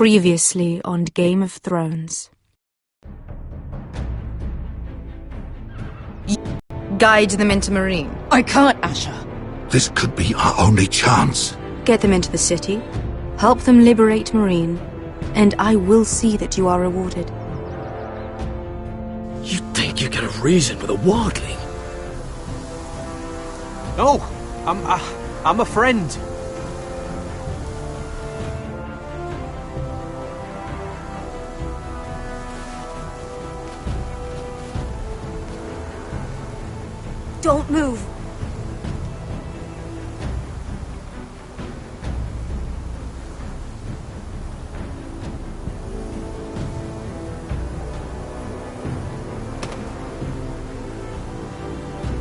Previously on Game of Thrones. Guide them into Meereen. I can't, Asher. This could be our only chance. Get them into the city, help them liberate Meereen, and I will see that you are rewarded. You think you can reason with a wardling? No, I'm a friend. Don't move.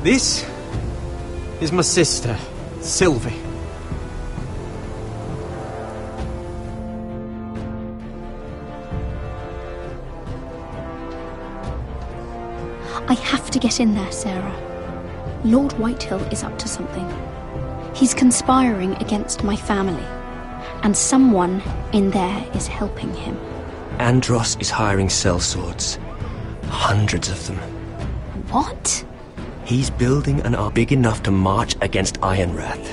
This is my sister, Sylvie. I have to get in there, Sarah. Lord Whitehill is up to something. He's conspiring against my family, and someone in there is helping him. Andros is hiring sellswords. Hundreds of them. What? He's building an army big enough to march against Ironrath.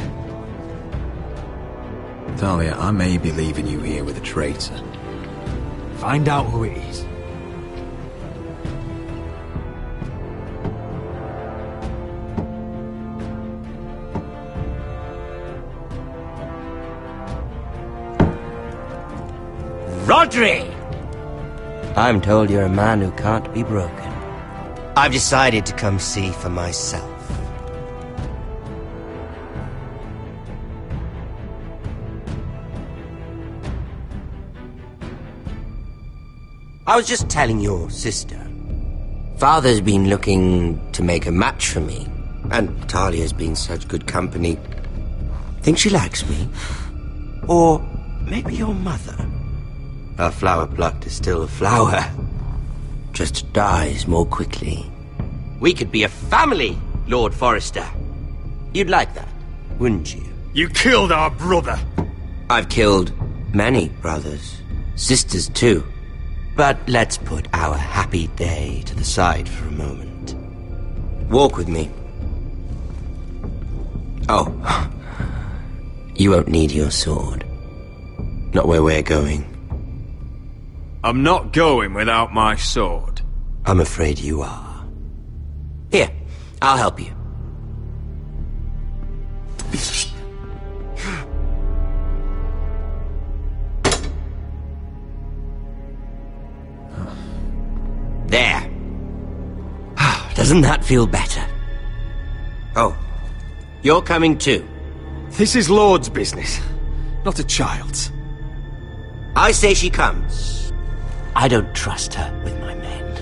Talia, I may be leaving you here with a traitor. Find out who it is. Rodrik! I'm told you're a man who can't be broken. I've decided to come see for myself. I was just telling your sister. Father's been looking to make a match for me, and Talia's been such good company. Think she likes me? Or maybe your mother? A flower plucked is still a flower. Just dies more quickly. We could be a family, Lord Forrester. You'd like that, wouldn't you? You killed our brother! I've killed many brothers. Sisters, too. But let's put our happy day to the side for a moment. Walk with me. Oh. You won't need your sword. Not where we're going. I'm not going without my sword. I'm afraid you are. Here, I'll help you. There. Doesn't that feel better? Oh, you're coming too. This is Lord's business, not a child's. I say she comes. I don't trust her with my men.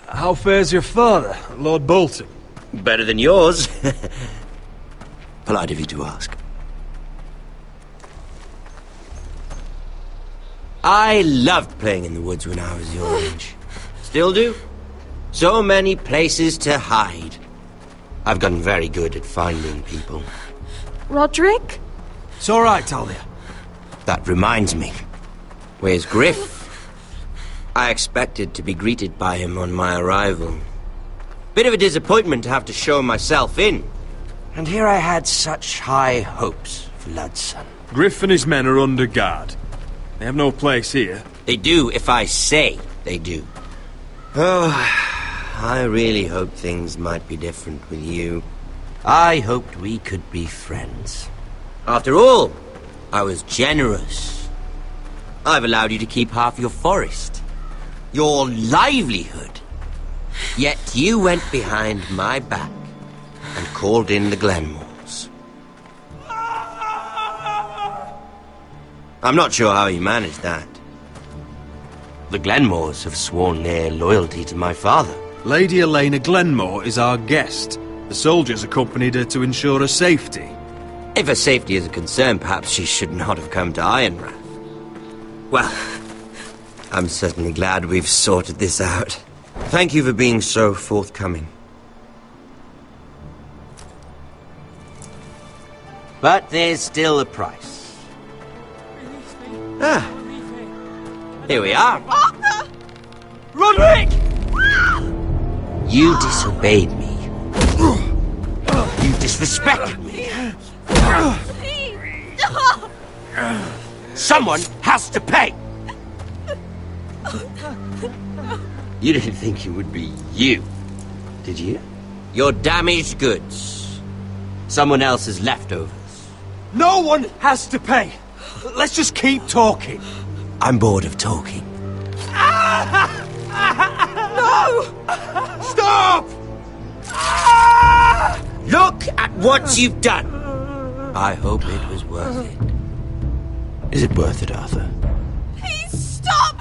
How fares your father, Lord Bolton? Better than yours. Polite of you to ask. I loved playing in the woods when I was your age. Still do. So many places to hide. I've gotten very good at finding people. Rodrik? It's all right, Talia. That reminds me. Where's Gryff? I expected to be greeted by him on my arrival. Bit of a disappointment to have to show myself in. And here I had such high hopes for Ludson. Gryff and his men are under guard. They have no place here. They do if I say they do. Oh, I really hoped things might be different with you. I hoped we could be friends. After all, I was generous. I've allowed you to keep half your forest. Your livelihood. Yet you went behind my back and called in the Glenmores. I'm not sure how you managed that. The Glenmores have sworn their loyalty to my father. Lady Elena Glenmore is our guest. The soldiers accompanied her to ensure her safety. If her safety is a concern, perhaps she should not have come to Ironrath. Well, I'm certainly glad we've sorted this out. Thank you for being so forthcoming. But there's still a price. Ah, here we are. Arthur! Rodrik! You disobeyed me. You disrespected me. Someone has to pay! You didn't think it would be you, did you? Your damaged goods. Someone else's leftovers. No one has to pay! Let's just keep talking. I'm bored of talking. No! Stop! Look at what you've done! I hope it was worth it. Is it worth it, Arthur? Please stop!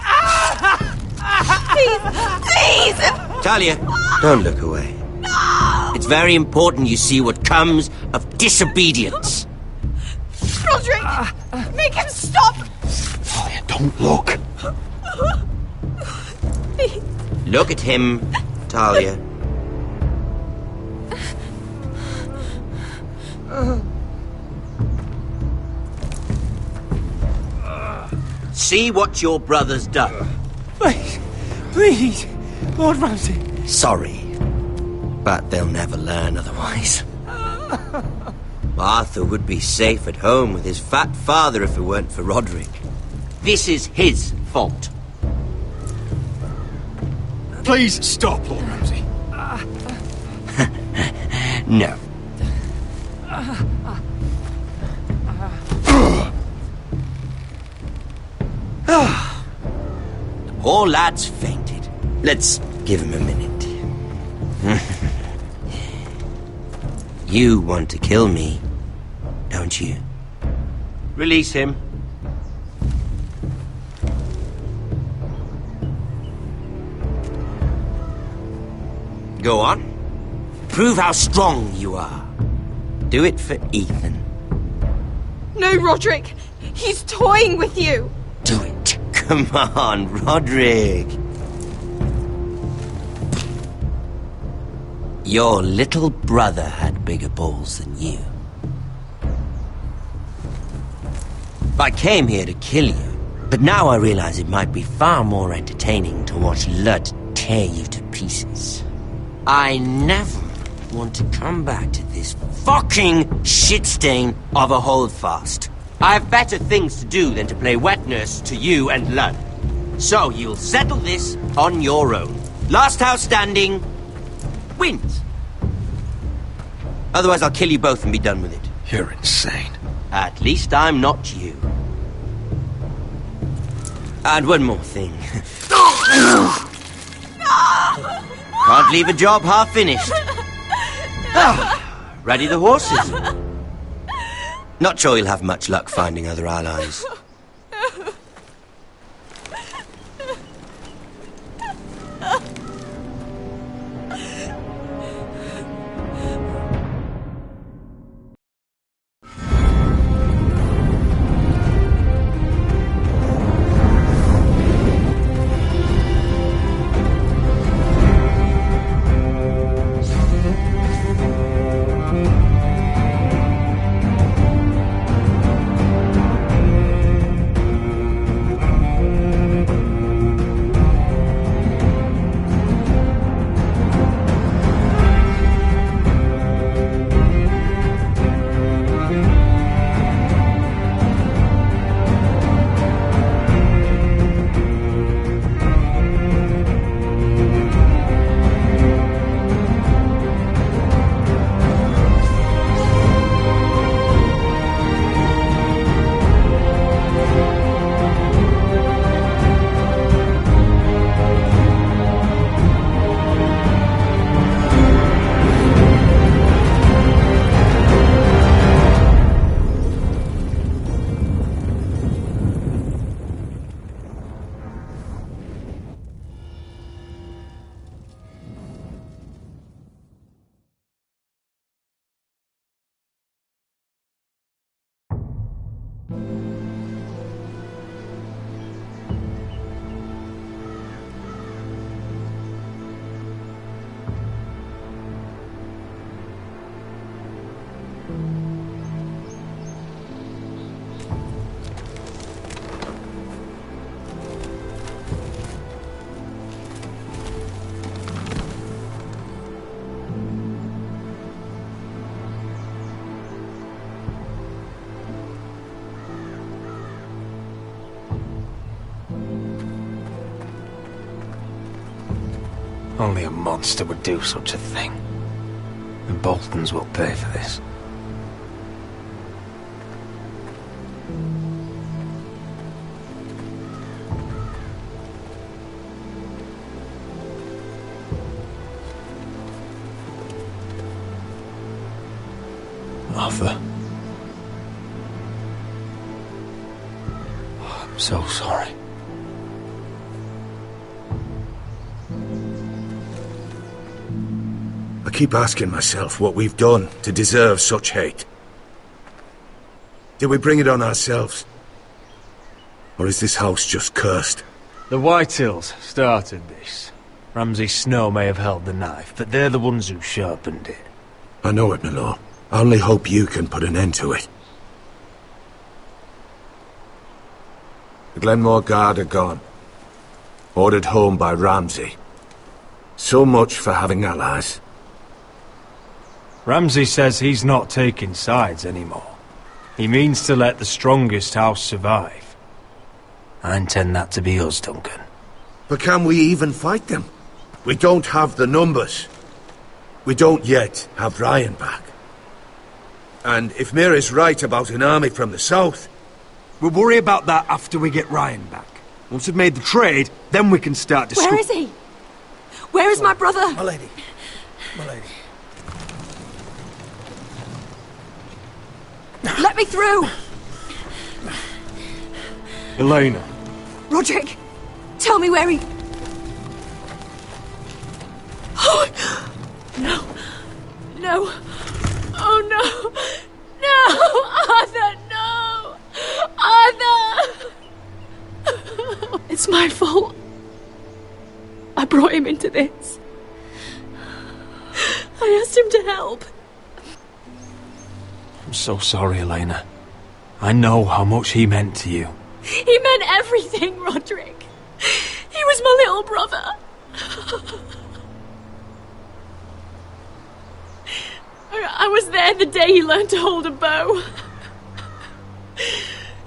Please! Talia, don't look away. No! It's very important you see what comes of disobedience. Rodrik! Make him stop! Talia, don't look. Look at him, Talia. See what your brother's done. Please, Lord Ramsay. Sorry, but they'll never learn otherwise. Arthur would be safe at home with his fat father if it weren't for Rodrik. This is his fault. Please stop, Lord Ramsay. No. The poor lad's fainted. Let's give him a minute. You want to kill me, don't you? Release him. Go on. Prove how strong you are. Do it for Ethan. No, Rodrik! He's toying with you! Do it. Come on, Rodrik. Your little brother had bigger balls than you. I came here to kill you, but now I realize it might be far more entertaining to watch Lud tear you to pieces. I never want to come back to this fucking shit stain of a holdfast. I have better things to do than to play wet nurse to you and Lud. So you'll settle this on your own. Last house standing wins. Otherwise I'll kill you both and be done with it. You're insane. At least I'm not you. And one more thing. Can't leave a job half finished. Ready the horses? Not sure you'll have much luck finding other allies. Only a monster would do such a thing. The Boltons will pay for this. Arthur. I'm so sorry. I keep asking myself what we've done to deserve such hate. Did we bring it on ourselves? Or is this house just cursed? The Whitehills started this. Ramsay Snow may have held the knife, but they're the ones who sharpened it. I know it, my lord. I only hope you can put an end to it. The Glenmore Guard are gone. Ordered home by Ramsay. So much for having allies. Ramsay says he's not taking sides anymore. He means to let the strongest house survive. I intend that to be us, Duncan. But can we even fight them? We don't have the numbers. We don't yet have Ryan back. And if Mira's right about an army from the south... We'll worry about that after we get Ryan back. Once we've made the trade, then we can start to... Where is he? Where is my brother? My lady. My lady. Let me through! Elena. Rodrik, tell me where he... Oh, no. No. Oh, no. No! Arthur, no! Arthur! It's my fault. I brought him into this. I asked him to help. I'm so sorry, Elena. I know how much he meant to you. He meant everything, Rodrik. He was my little brother. I was there the day he learned to hold a bow.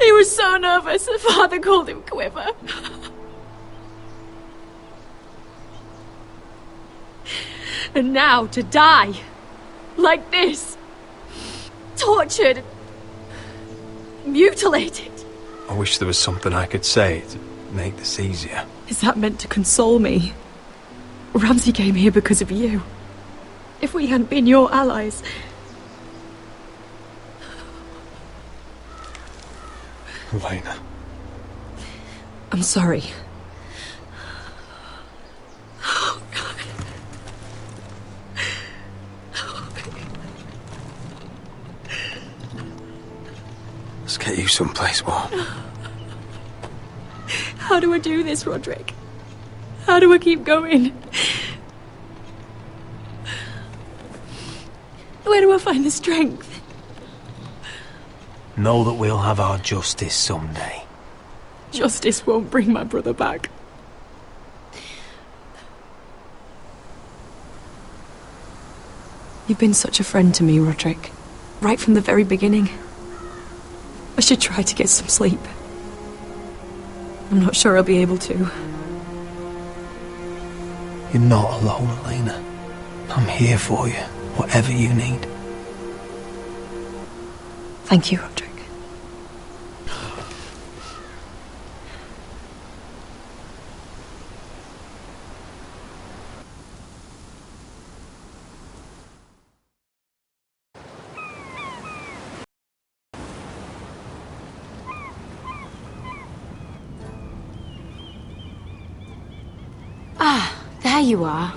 He was so nervous, the father called him Quiver. And now to die, like this, tortured, mutilated. I wish there was something I could say to make this easier. Is that meant to console me? Ramsay came here because of you. If we hadn't been your allies... Elena. I'm sorry. Oh, God. Let's get you someplace warm. How do I do this, Rodrik? How do I keep going? Where do I find the strength? Know that we'll have our justice someday. Justice won't bring my brother back. You've been such a friend to me, Rodrik. Right from the very beginning. I should try to get some sleep. I'm not sure I'll be able to. You're not alone, Elena. I'm here for you, whatever you need. Thank you, Rodrik. There you are.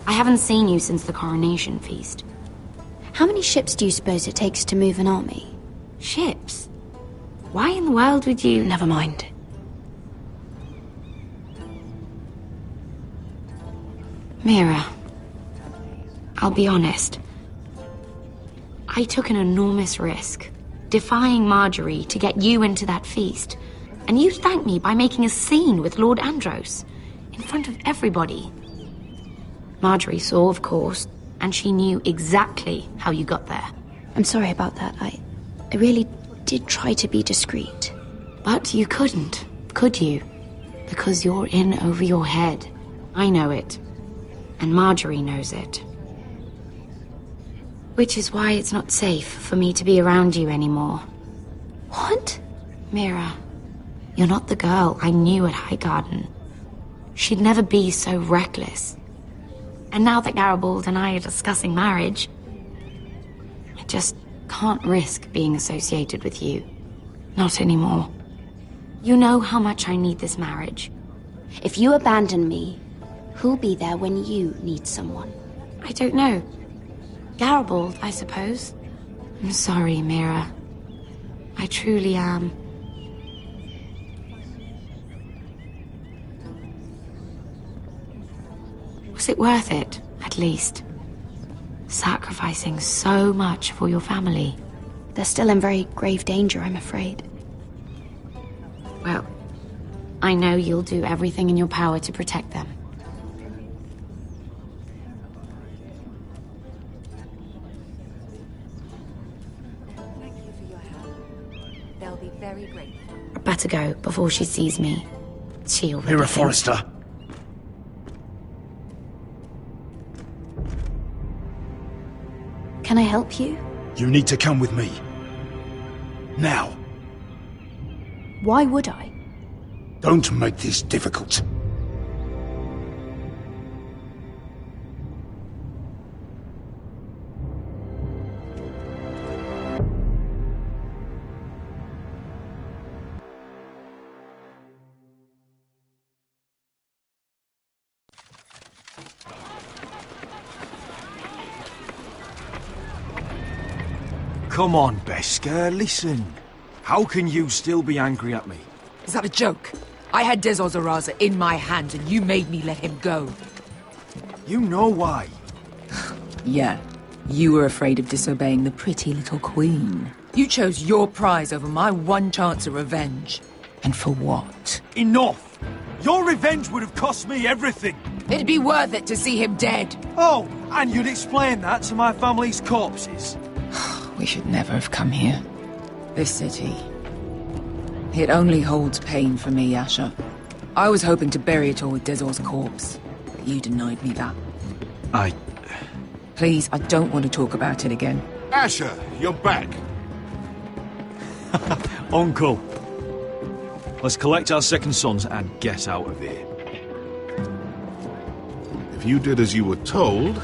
I haven't seen you since the coronation feast. How many ships do you suppose it takes to move an army? Ships? Why in the world would you... Never mind. Mira, I'll be honest. I took an enormous risk, defying Marjorie to get you into that feast. And you thanked me by making a scene with Lord Andros, in front of everybody. Marjorie saw, of course, and she knew exactly how you got there. I'm sorry about that. I really did try to be discreet. But you couldn't, could you? Because you're in over your head. I know it. And Marjorie knows it. Which is why it's not safe for me to be around you anymore. What? Mira, you're not the girl I knew at Highgarden. She'd never be so reckless. And now that Garibald and I are discussing marriage, I just can't risk being associated with you. Not anymore. You know how much I need this marriage. If you abandon me, who'll be there when you need someone? I don't know. Garibald, I suppose. I'm sorry, Mira. I truly am. Was it worth it, at least? Sacrificing so much for your family. They're still in very grave danger, I'm afraid. Well, I know you'll do everything in your power to protect them. Thank you for your help. They'll be very grateful. I better go before she sees me. She already Mira thinks- Forrester. Can I help you? You need to come with me. Now. Why would I? Don't make this difficult. Come on, Beskha, listen. How can you still be angry at me? Is that a joke? I had Des Ozaraza in my hands and you made me let him go. You know why. Yeah, you were afraid of disobeying the pretty little queen. You chose your prize over my one chance of revenge. And for what? Enough! Your revenge would have cost me everything! It'd be worth it to see him dead. Oh, and you'd explain that to my family's corpses? We should never have come here. This city. It only holds pain for me, Asher. I was hoping to bury it all with Dezor's corpse, but you denied me that. Please, I don't want to talk about it again. Asher, you're back. Uncle. Let's collect our second sons and get out of here. If you did as you were told,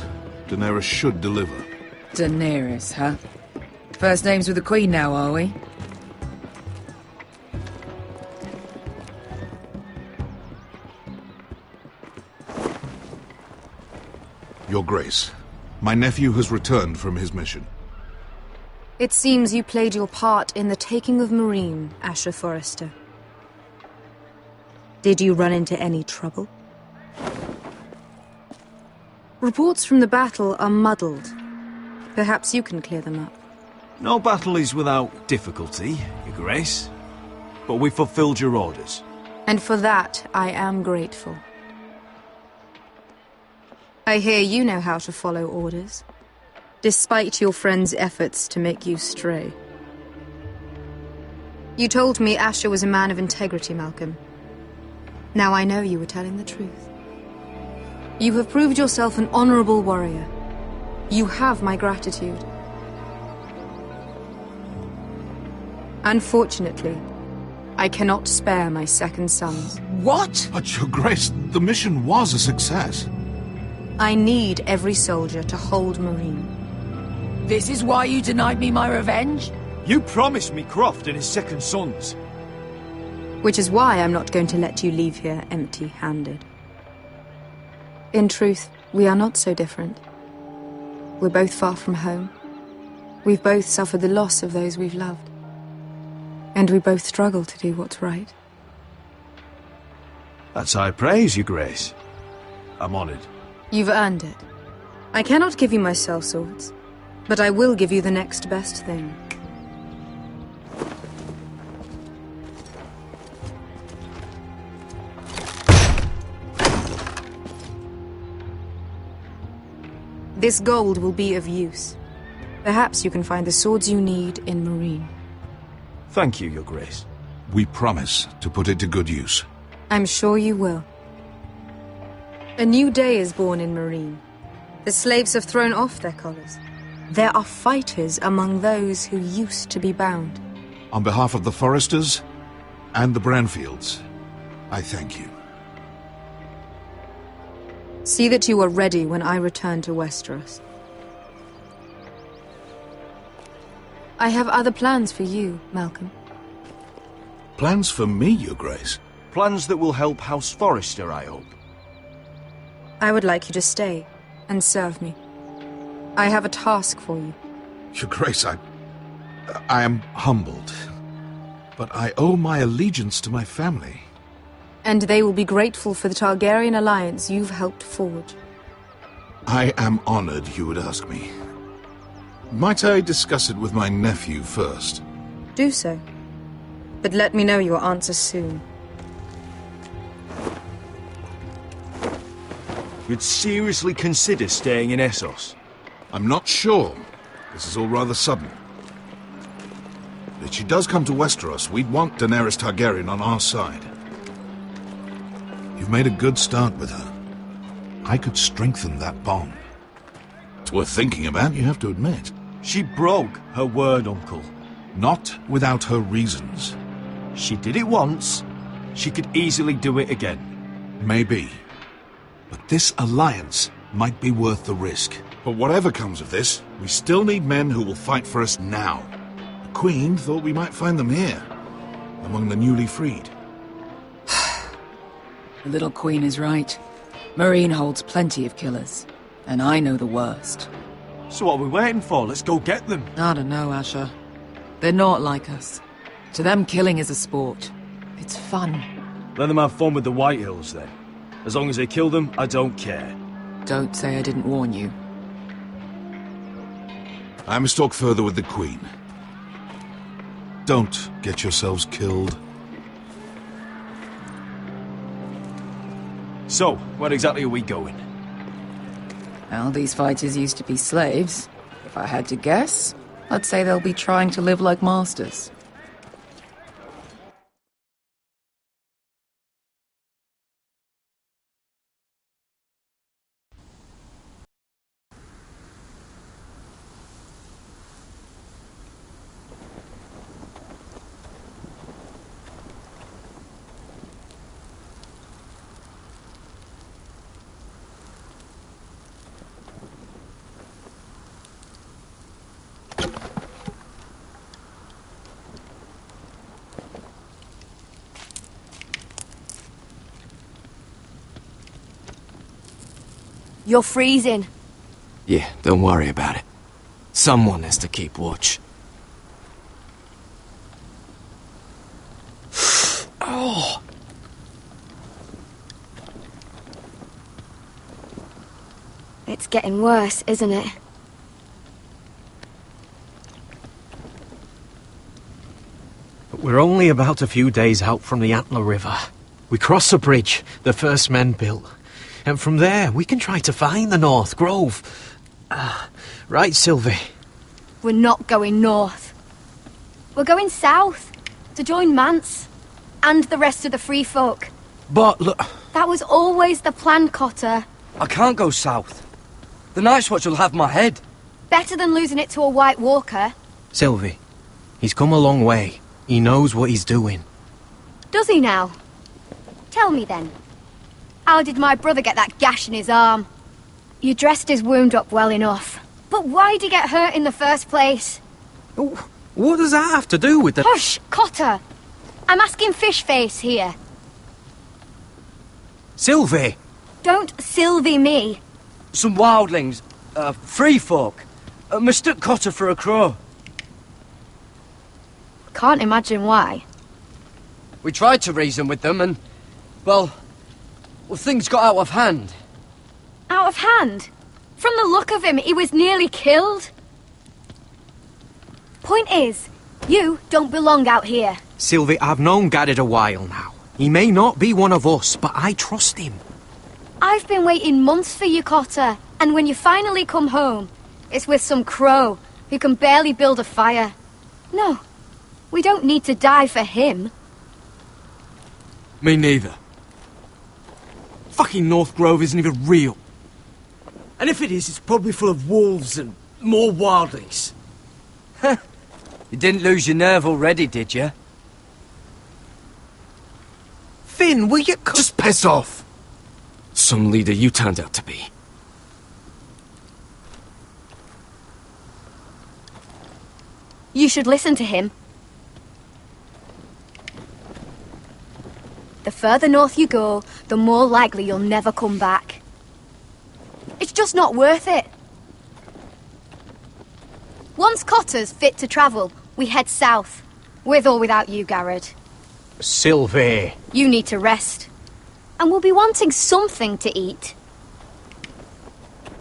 Daenerys should deliver. Daenerys, huh? First names with the Queen now, are we? Your Grace, my nephew has returned from his mission. It seems you played your part in the taking of Meereen, Asher Forrester. Did you run into any trouble? Reports from the battle are muddled. Perhaps you can clear them up. No battle is without difficulty, Your Grace. But we fulfilled your orders. And for that, I am grateful. I hear you know how to follow orders, despite your friend's efforts to make you stray. You told me Asher was a man of integrity, Malcolm. Now I know you were telling the truth. You have proved yourself an honorable warrior. You have my gratitude. Unfortunately, I cannot spare my second sons. What? But, Your Grace, the mission was a success. I need every soldier to hold Meereen. This is why you denied me my revenge? You promised me Croft and his second sons. Which is why I'm not going to let you leave here empty-handed. In truth, we are not so different. We're both far from home. We've both suffered the loss of those we've loved. And we both struggle to do what's right. That's high praise, Your Grace. I'm honored. You've earned it. I cannot give you my sellswords, but I will give you the next best thing. This gold will be of use. Perhaps you can find the swords you need in Marine. Thank you, Your Grace. We promise to put it to good use. I'm sure you will. A new day is born in Marine. The slaves have thrown off their collars. There are fighters among those who used to be bound. On behalf of the Forresters and the Branfields, I thank you. See that you are ready when I return to Westeros. I have other plans for you, Malcolm. Plans for me, Your Grace? Plans that will help House Forrester, I hope. I would like you to stay and serve me. I have a task for you. Your Grace, I am humbled, but I owe my allegiance to my family. And they will be grateful for the Targaryen alliance you've helped forge. I am honored you would ask me. Might I discuss it with my nephew first? Do so. But let me know your answer soon. You'd seriously consider staying in Essos? I'm not sure. This is all rather sudden. If she does come to Westeros, we'd want Daenerys Targaryen on our side. You've made a good start with her. I could strengthen that bond. It's worth thinking about, you have to admit. She broke her word, Uncle. Not without her reasons. She did it once. She could easily do it again. Maybe. But this alliance might be worth the risk. But whatever comes of this, we still need men who will fight for us now. The Queen thought we might find them here, among the newly freed. The little Queen is right. Marine holds plenty of killers, and I know the worst. So what are we waiting for? Let's go get them. I don't know, Asher. They're not like us. To them, killing is a sport. It's fun. Let them have fun with the Whitehills, then. As long as they kill them, I don't care. Don't say I didn't warn you. I must talk further with the Queen. Don't get yourselves killed. So, where exactly are we going? Well, these fighters used to be slaves. If I had to guess, I'd say they'll be trying to live like masters. You're freezing. Yeah, don't worry about it. Someone has to keep watch. Oh! It's getting worse, isn't it? But we're only about a few days out from the Antler River. We cross a bridge the first men built. And from there, we can try to find the North Grove. Right, Sylvie? We're not going north. We're going south, to join Mance, and the rest of the free folk. But look... That was always the plan, Cotter. I can't go south. The Night's Watch will have my head. Better than losing it to a White Walker. Sylvie, he's come a long way. He knows what he's doing. Does he now? Tell me then. How did my brother get that gash in his arm? You dressed his wound up well enough. But why'd he get hurt in the first place? What does that have to do with the... Hush, Cotter! I'm asking Fishface here. Sylvie! Don't Sylvie me. Some wildlings, free folk, mistook Cotter for a crow. Can't imagine why. We tried to reason with them and, well, things got out of hand. Out of hand? From the look of him, he was nearly killed. Point is, you don't belong out here. Sylvie, I've known Gared a while now. He may not be one of us, but I trust him. I've been waiting months for you, Cotter. And when you finally come home, it's with some crow who can barely build a fire. No, we don't need to die for him. Me neither. Fucking North Grove isn't even real. And if it is, it's probably full of wolves and more wildlings. You didn't lose your nerve already, did you? Finn, will you... Just piss off! Some leader you turned out to be. You should listen to him. The further north you go, the more likely you'll never come back. It's just not worth it. Once Cotter's fit to travel, we head south. With or without you, Gared. Sylvie. You need to rest. And we'll be wanting something to eat.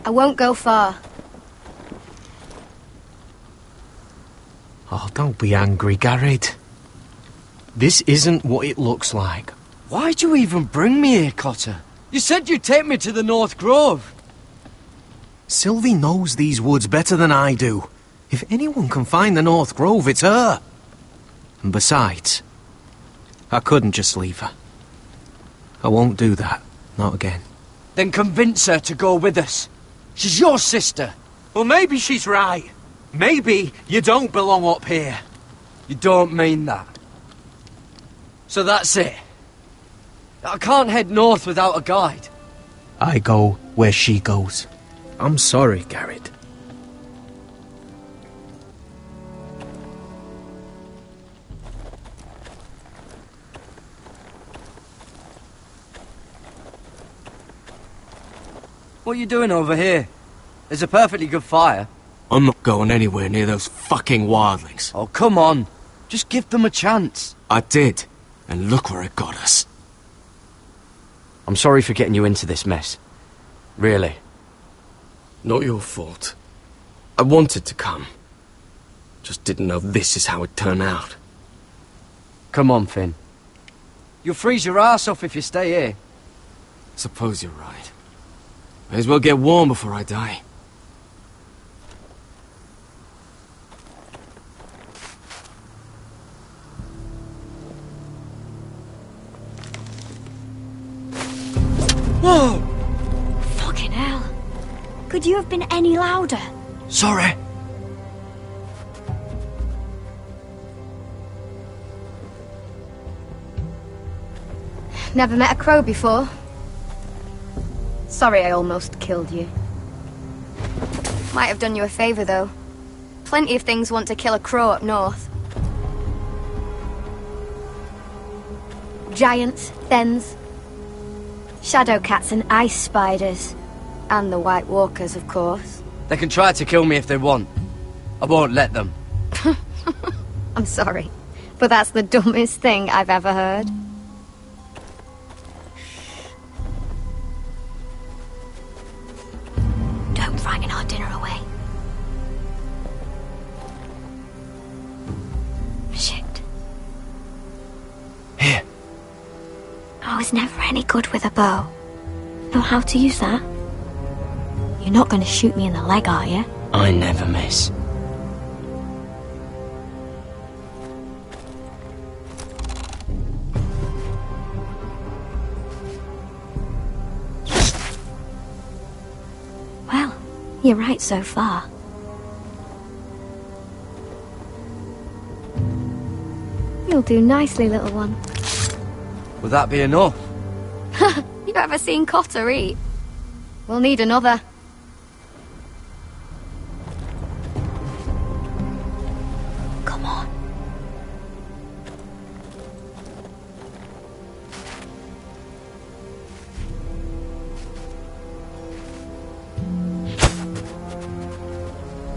I won't go far. Oh, don't be angry, Gared. This isn't what it looks like. Why'd you even bring me here, Cotter? You said you'd take me to the North Grove. Sylvie knows these woods better than I do. If anyone can find the North Grove, it's her. And besides, I couldn't just leave her. I won't do that. Not again. Then convince her to go with us. She's your sister. Well, maybe she's right. Maybe you don't belong up here. You don't mean that. So that's it. I can't head north without a guide. I go where she goes. I'm sorry, Gared. What are you doing over here? There's a perfectly good fire. I'm not going anywhere near those fucking wildlings. Oh, come on. Just give them a chance. I did, and look where it got us. I'm sorry for getting you into this mess. Really. Not your fault. I wanted to come. Just didn't know this is how it'd turn out. Come on, Finn. You'll freeze your ass off if you stay here. Suppose you're right. May as well get warm before I die. Whoa! Fucking hell. Could you have been any louder? Sorry. Never met a crow before. Sorry I almost killed you. Might have done you a favour, though. Plenty of things want to kill a crow up north. Giants, thens, shadow cats and ice spiders. And the White Walkers, of course. They can try to kill me if they want. I won't let them. I'm sorry, but that's the dumbest thing I've ever heard. Don't frighten our dinner away. Shit. Here. I was never any good with a bow. Know how to use that? You're not going to shoot me in the leg, are you? I never miss. Well, you're right so far. You'll do nicely, little one. Will that be enough? You ever seen Cotter eat? We'll need another. Come on.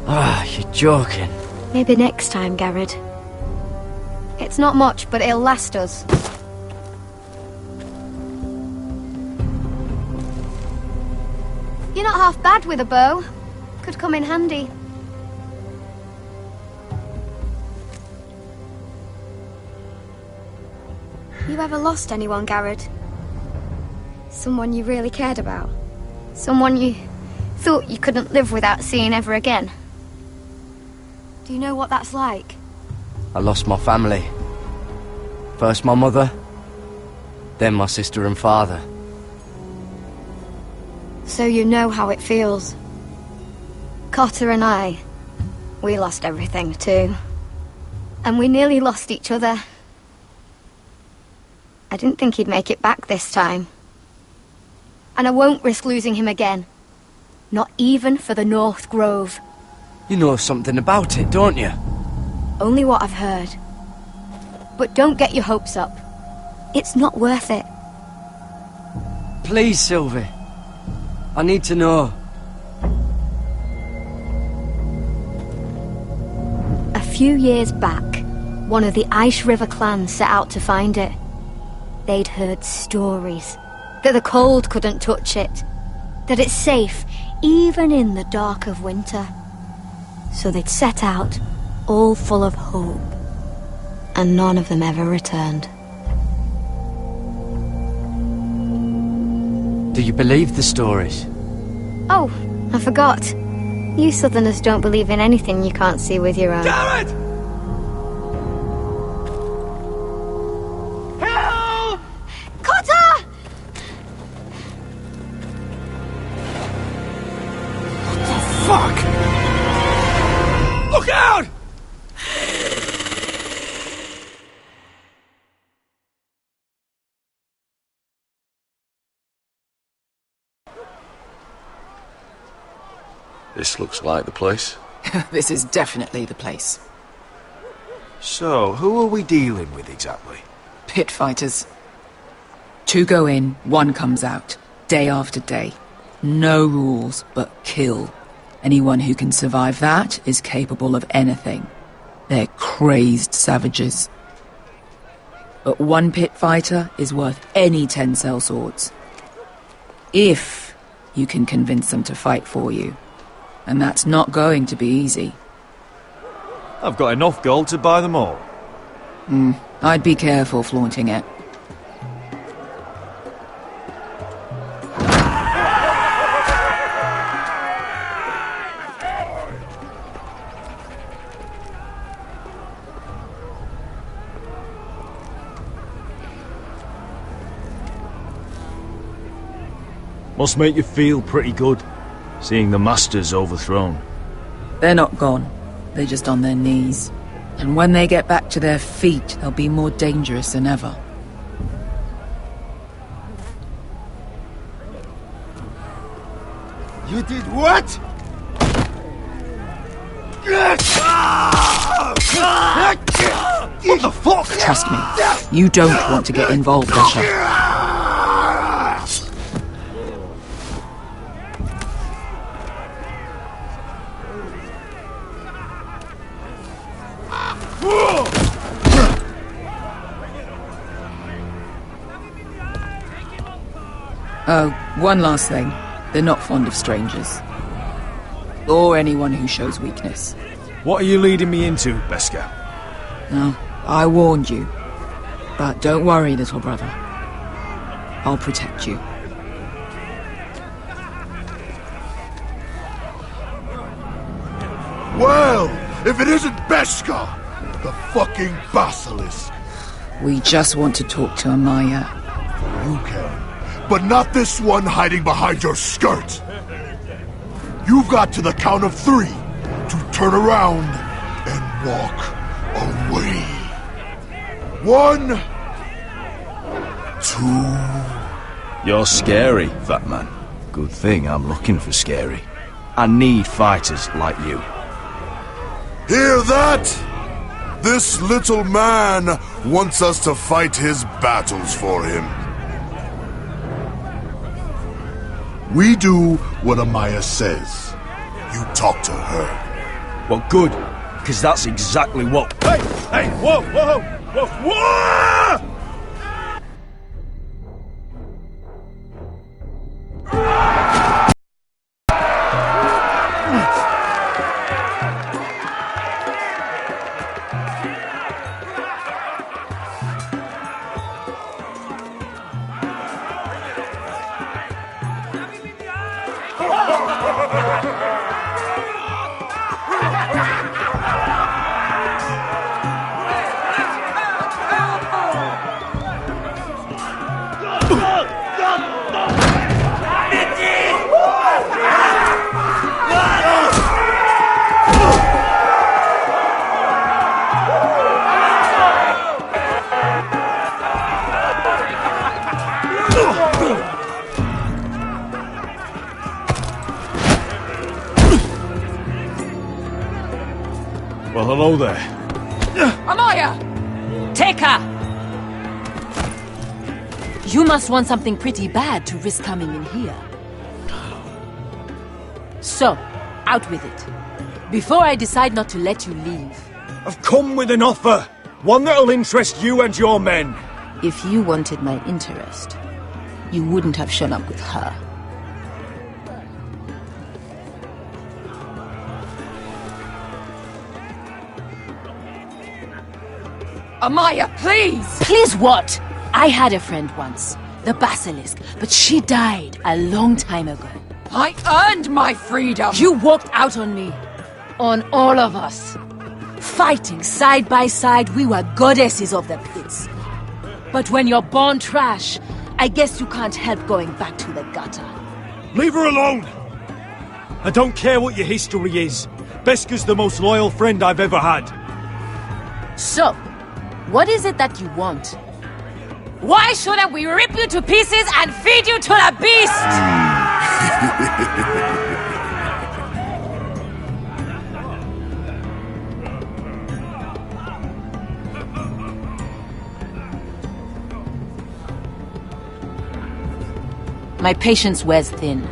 Ah, you're joking. Maybe next time, Gared. It's not much, but it'll last us. You're not half bad with a bow. Could come in handy. You ever lost anyone, Gared? Someone you really cared about? Someone you thought you couldn't live without seeing ever again? Do you know what that's like? I lost my family. First my mother, then my sister and father. So you know how it feels. Cotter and I, we lost everything too. And we nearly lost each other. I didn't think he'd make it back this time. And I won't risk losing him again. Not even for the North Grove. You know something about it, don't you? Only what I've heard. But don't get your hopes up. It's not worth it. Please, Sylvie. I need to know. A few years back, one of the Ice River clans set out to find it. They'd heard stories that the cold couldn't touch it, that it's safe even in the dark of winter. So they'd set out, all full of hope, and none of them ever returned. Do you believe the stories? Oh, I forgot. You Southerners don't believe in anything you can't see with your own. Gared! Help! Cotter! What the fuck? Look out! This looks like the place. This is definitely the place. So, who are we dealing with exactly? Pit fighters. 2 go in, 1 comes out. Day after day. No rules, but kill. Anyone who can survive that is capable of anything. They're crazed savages. But 1 pit fighter is worth any 10 sellswords. If you can convince them to fight for you. And that's not going to be easy. I've got enough gold to buy them all. I'd be careful flaunting it. Must make you feel pretty good, seeing the Masters overthrown. They're not gone. They're just on their knees. And when they get back to their feet, they'll be more dangerous than ever. You did what? What the fuck? Trust me, you don't want to get involved, Asher. Oh, one last thing. They're not fond of strangers. Or anyone who shows weakness. What are you leading me into, Beskha? No, I warned you. But don't worry, little brother. I'll protect you. Well, if it isn't Beskha, the fucking basilisk. We just want to talk to Amaya. You can. But not this one hiding behind your skirt. You've got to the count of 3 to turn around and walk away. 1, 2... You're scary, fat man. Good thing I'm looking for scary. I need fighters like you. Hear that? This little man wants us to fight his battles for him. We do what Amaya says. You talk to her. Well, good, because that's exactly what... Hey! Whoa! Well, hello there. Amaya! Take her! You must want something pretty bad to risk coming in here. So, out with it. Before I decide not to let you leave. I've come with an offer. One that'll interest you and your men. If you wanted my interest, you wouldn't have shown up with her. Amaya, please! Please what? I had a friend once, the Basilisk, but she died a long time ago. I earned my freedom! You walked out on me. On all of us. Fighting side by side, we were goddesses of the pits. But when you're born trash, I guess you can't help going back to the gutter. Leave her alone! I don't care what your history is. Beskha's the most loyal friend I've ever had. So, what is it that you want? Why shouldn't we rip you to pieces and feed you to the beast? My patience wears thin.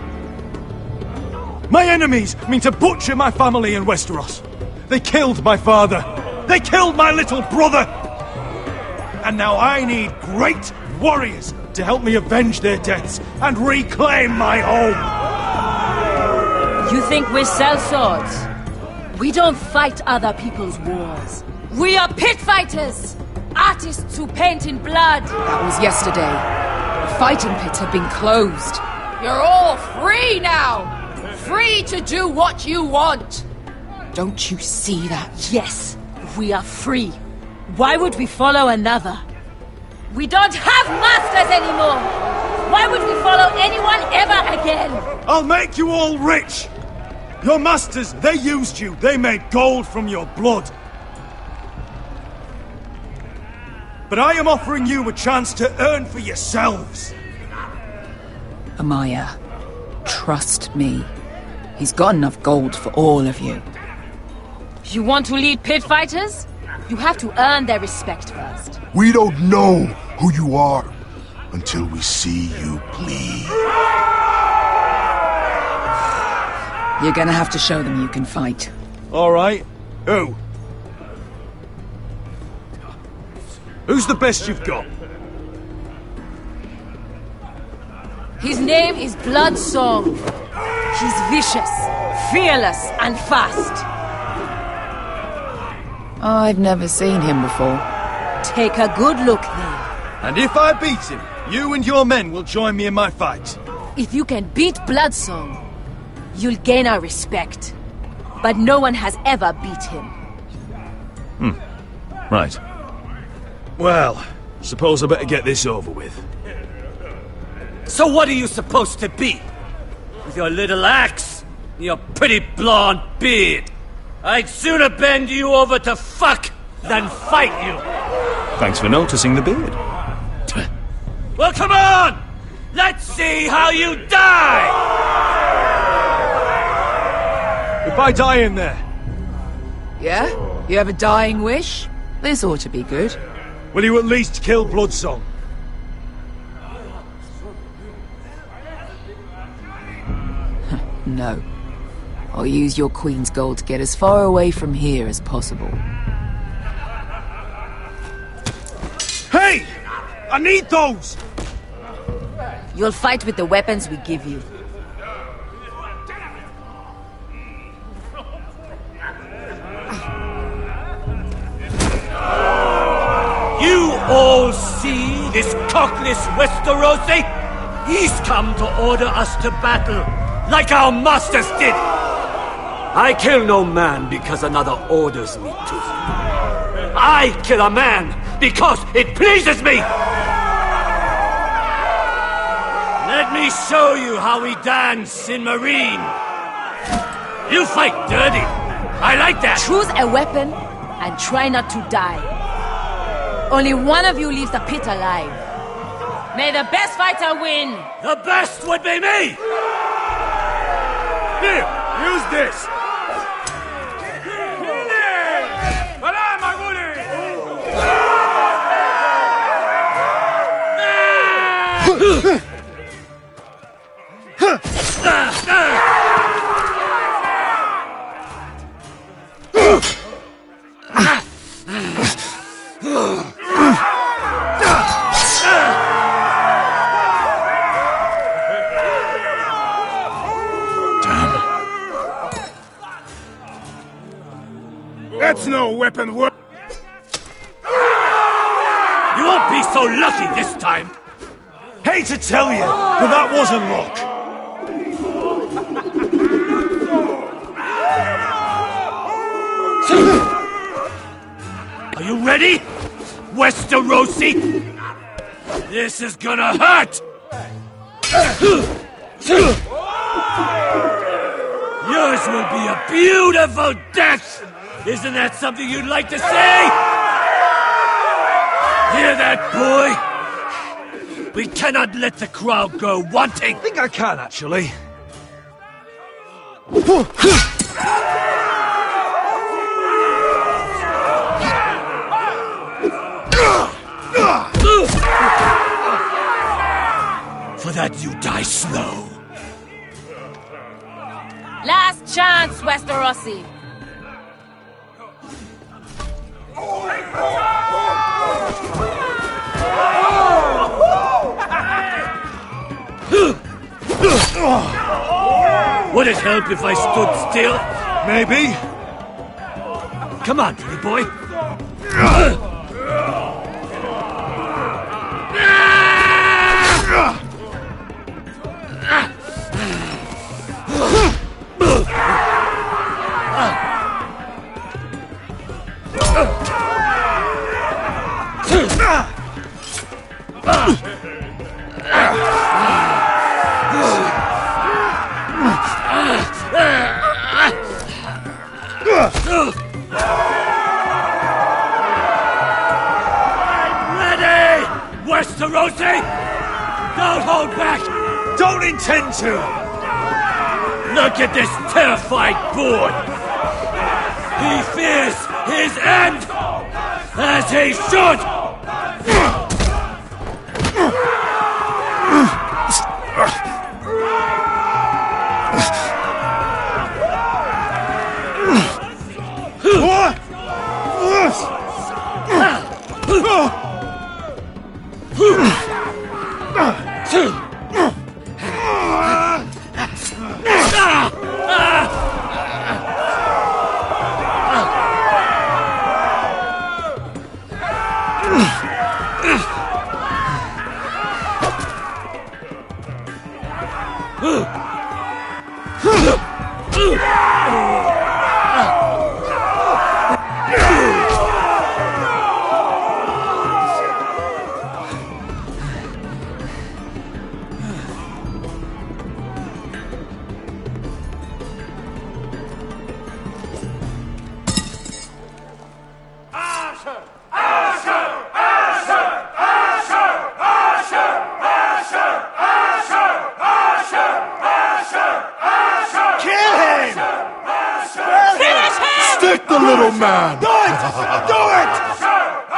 My enemies mean to butcher my family in Westeros. They killed my father. They killed my little brother. And now I need great warriors to help me avenge their deaths and reclaim my home. You think we sell swords? We don't fight other people's wars. We are pit fighters! Artists who paint in blood! That was yesterday. The fighting pits have been closed. You're all free now! Free to do what you want! Don't you see that? Yes, we are free. Why would we follow another? We don't have masters anymore! Why would we follow anyone ever again? I'll make you all rich! Your masters, they used you. They made gold from your blood. But I am offering you a chance to earn for yourselves. Amaya, trust me. He's got enough gold for all of you. You want to lead pit fighters? You have to earn their respect first. We don't know who you are until we see you bleed. You're gonna have to show them you can fight. All right. Who? Who's the best you've got? His name is Bloodsong. He's vicious, fearless, and fast. I've never seen him before. Take a good look then. And if I beat him, you and your men will join me in my fight. If you can beat Bloodsong, you'll gain our respect. But no one has ever beat him. Right. Well, suppose I better get this over with. So what are you supposed to be? With your little axe and your pretty blonde beard? I'd sooner bend you over to fuck than fight you. Thanks for noticing the beard. Well, come on! Let's see how you die! If I die in there... Yeah? You have a dying wish? This ought to be good. Will you at least kill Bloodsong? No. I'll use your queen's gold to get as far away from here as possible. I need those! You'll fight with the weapons we give you. You all see this cockless Westerosi? He's come to order us to battle, like our masters did! I kill no man because another orders me to. I kill a man because it pleases me! Let me show you how we dance in Marine. You fight dirty. I like that. Choose a weapon and try not to die. Only one of you leaves the pit alive. May the best fighter win! The best would be me! Here, use this! That's no weapon work. You won't be so lucky this time. Hate to tell you, but that wasn't luck. Are you ready, Westerosi? This is gonna hurt! Yours will be a beautiful death! Isn't that something you'd like to say? Hear that, boy? We cannot let the crowd go wanting! I think I can, actually. For that you die slow. Last chance, Westerosi. Would it help if I stood still? Maybe. Come on, pretty boy. Westerosi! Don't hold back! Don't intend to! Look at this terrified boy! He fears his end! As he should!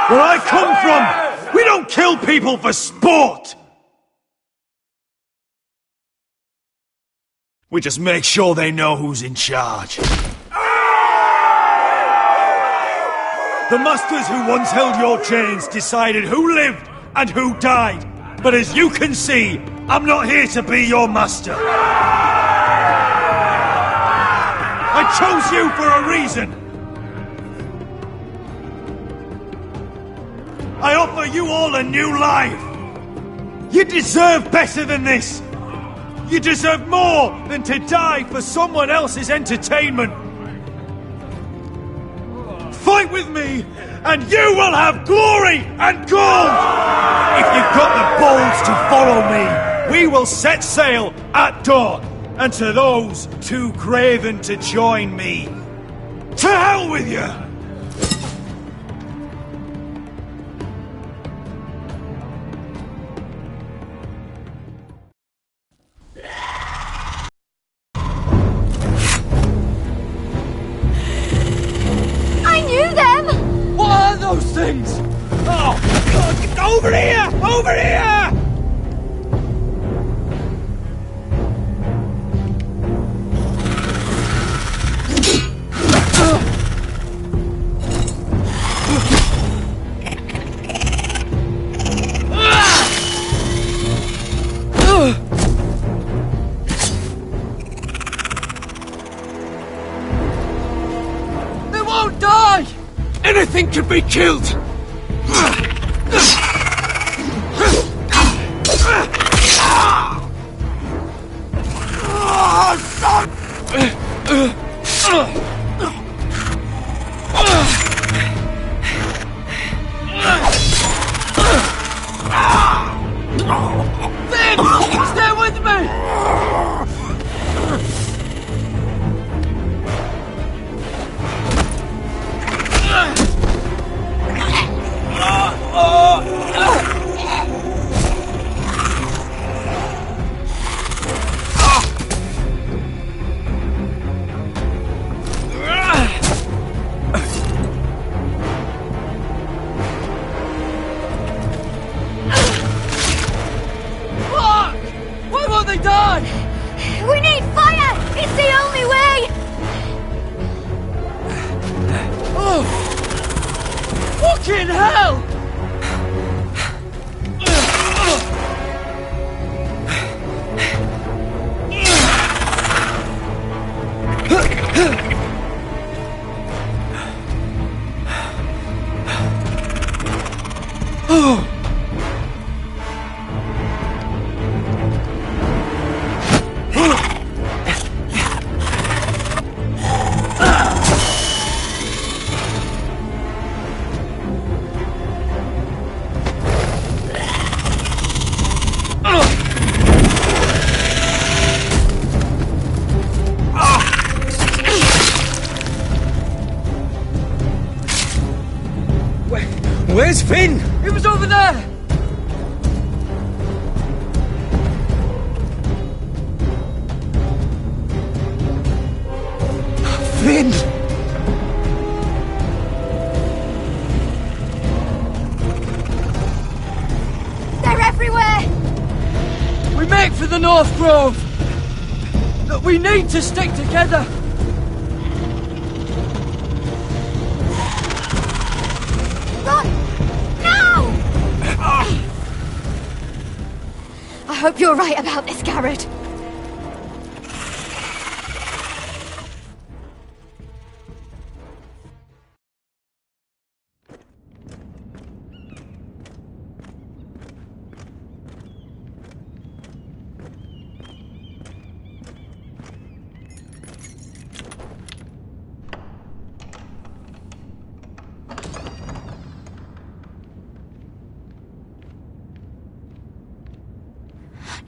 Where I come from, we don't kill people for sport! We just make sure they know who's in charge. The masters who once held your chains decided who lived and who died. But as you can see, I'm not here to be your master. I chose you for a reason. I offer you all a new life. You deserve better than this. You deserve more than to die for someone else's entertainment. Fight with me, and you will have glory and gold! If you've got the balls to follow me, we will set sail at dawn. And to those too craven to join me, to hell with you! Those things! Oh, God, over here! Over here! They won't die! Anything can be killed! Finn! Stay with me! We need fire! It's the only way! Oh! Fucking hell! Oh! Where's Finn? He was over there! Finn! They're everywhere! We make for the North Grove! But we need to stick together! I hope you're right about this, Gared.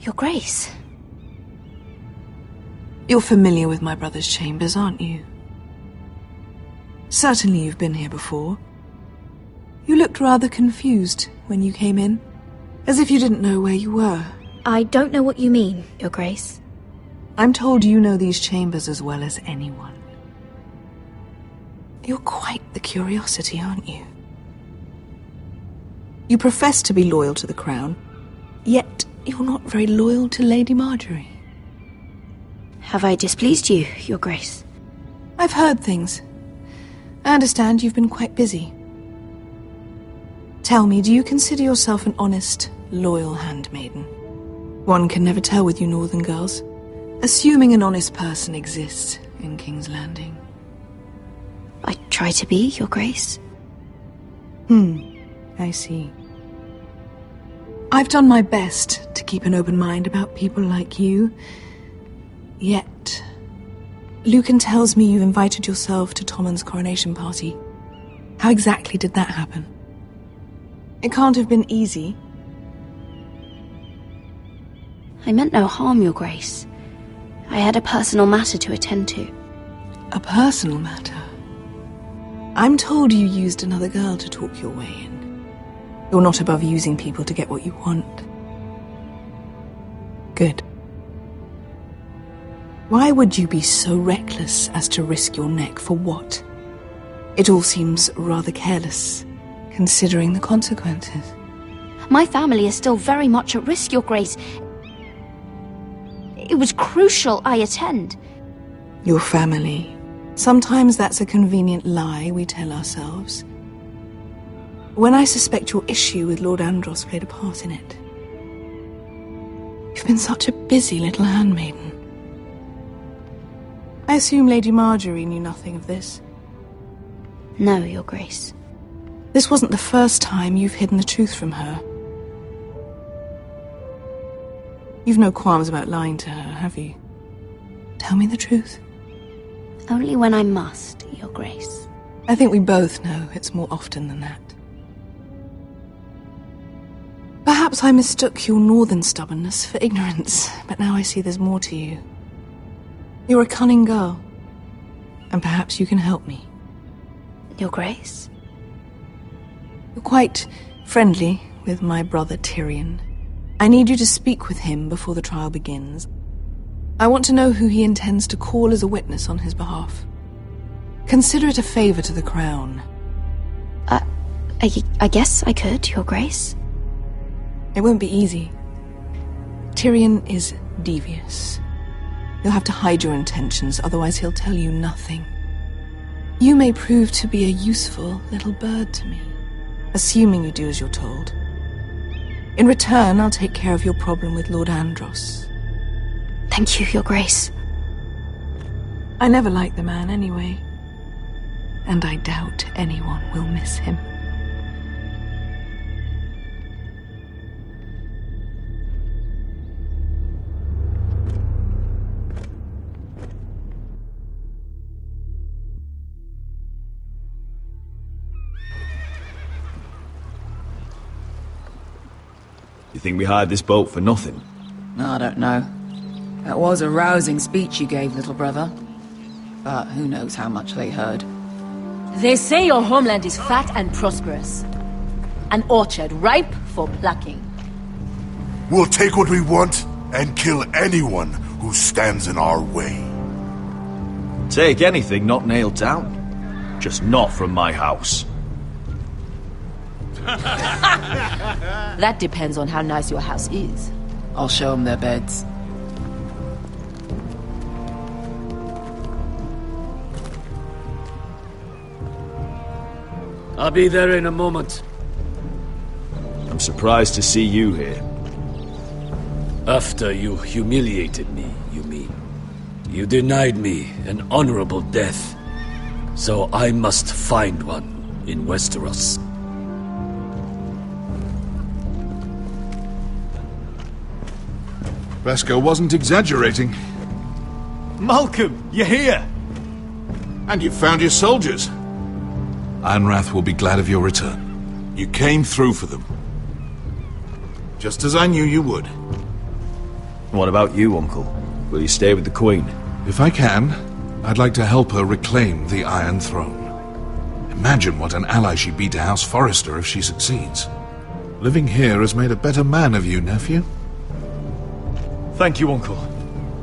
Your Grace. You're familiar with my brother's chambers, aren't you? Certainly you've been here before. You looked rather confused when you came in, as if you didn't know where you were. I don't know what you mean, Your Grace. I'm told you know these chambers as well as anyone. You're quite the curiosity, aren't you? You profess to be loyal to the crown, yet you're not very loyal to Lady Marjorie. Have I displeased you, Your Grace? I've heard things. I understand you've been quite busy. Tell me, do you consider yourself an honest, loyal handmaiden? One can never tell with you northern girls. Assuming an honest person exists in King's Landing. I try to be, Your Grace. I see. I've done my best to keep an open mind about people like you. Yet, Lucan tells me you invited yourself to Tommen's coronation party. How exactly did that happen? It can't have been easy. I meant no harm, Your Grace. I had a personal matter to attend to. A personal matter? I'm told you used another girl to talk your way in. You're not above using people to get what you want. Good. Why would you be so reckless as to risk your neck for what? It all seems rather careless, considering the consequences. My family is still very much at risk, Your Grace. It was crucial I attend. Your family. Sometimes that's a convenient lie we tell ourselves. When I suspect your issue with Lord Andros played a part in it. You've been such a busy little handmaiden. I assume Lady Marjorie knew nothing of this. No, Your Grace. This wasn't the first time you've hidden the truth from her. You've no qualms about lying to her, have you? Tell me the truth. Only when I must, Your Grace. I think we both know it's more often than that. Perhaps I mistook your northern stubbornness for ignorance, but now I see there's more to you. You're a cunning girl, and perhaps you can help me. Your Grace? You're quite friendly with my brother Tyrion. I need you to speak with him before the trial begins. I want to know who he intends to call as a witness on his behalf. Consider it a favor to the crown. I guess I could, Your Grace. It won't be easy. Tyrion is devious. You'll have to hide your intentions, otherwise he'll tell you nothing. You may prove to be a useful little bird to me, assuming you do as you're told. In return, I'll take care of your problem with Lord Andros. Thank you, Your Grace. I never liked the man anyway, and I doubt anyone will miss him. You think we hired this boat for nothing? I don't know. That was a rousing speech you gave, little brother. But who knows how much they heard. They say your homeland is fat and prosperous. An orchard ripe for plucking. We'll take what we want and kill anyone who stands in our way. Take anything not nailed down. Just not from my house. That depends on how nice your house is. I'll show them their beds. I'll be there in a moment. I'm surprised to see you here. After you humiliated me, you mean? You denied me an honorable death. So I must find one in Westeros. Beskha wasn't exaggerating. Malcolm, you're here! And you've found your soldiers. Ironrath will be glad of your return. You came through for them. Just as I knew you would. What about you, Uncle? Will you stay with the Queen? If I can, I'd like to help her reclaim the Iron Throne. Imagine what an ally she'd be to House Forrester if she succeeds. Living here has made a better man of you, nephew. Thank you, Uncle.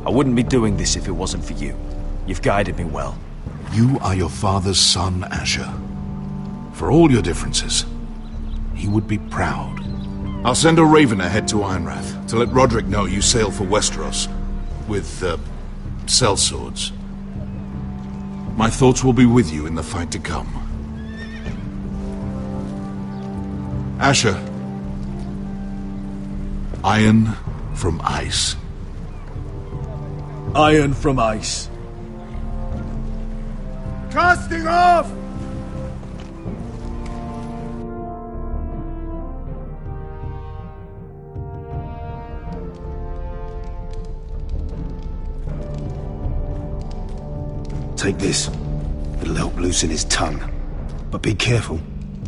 I wouldn't be doing this if it wasn't for you. You've guided me well. You are your father's son, Asher. For all your differences, he would be proud. I'll send a raven ahead to Ironrath to let Rodrik know you sail for Westeros with, sellswords. My thoughts will be with you in the fight to come. Asher. Iron from ice. Iron from ice. Casting off! Take this. It'll help loosen his tongue. But be careful.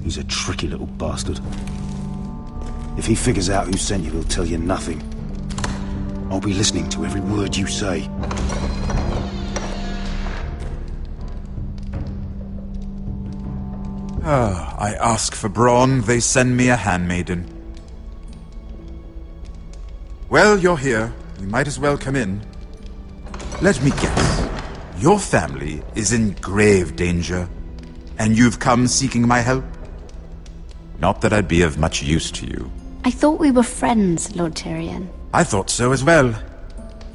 He's a tricky little bastard. If he figures out who sent you, he'll tell you nothing. I'll be listening to every word you say. I ask for brawn, they send me a handmaiden. Well, you're here. You might as well come in. Let me guess. Your family is in grave danger, and you've come seeking my help? Not that I'd be of much use to you. I thought we were friends, Lord Tyrion. I thought so as well.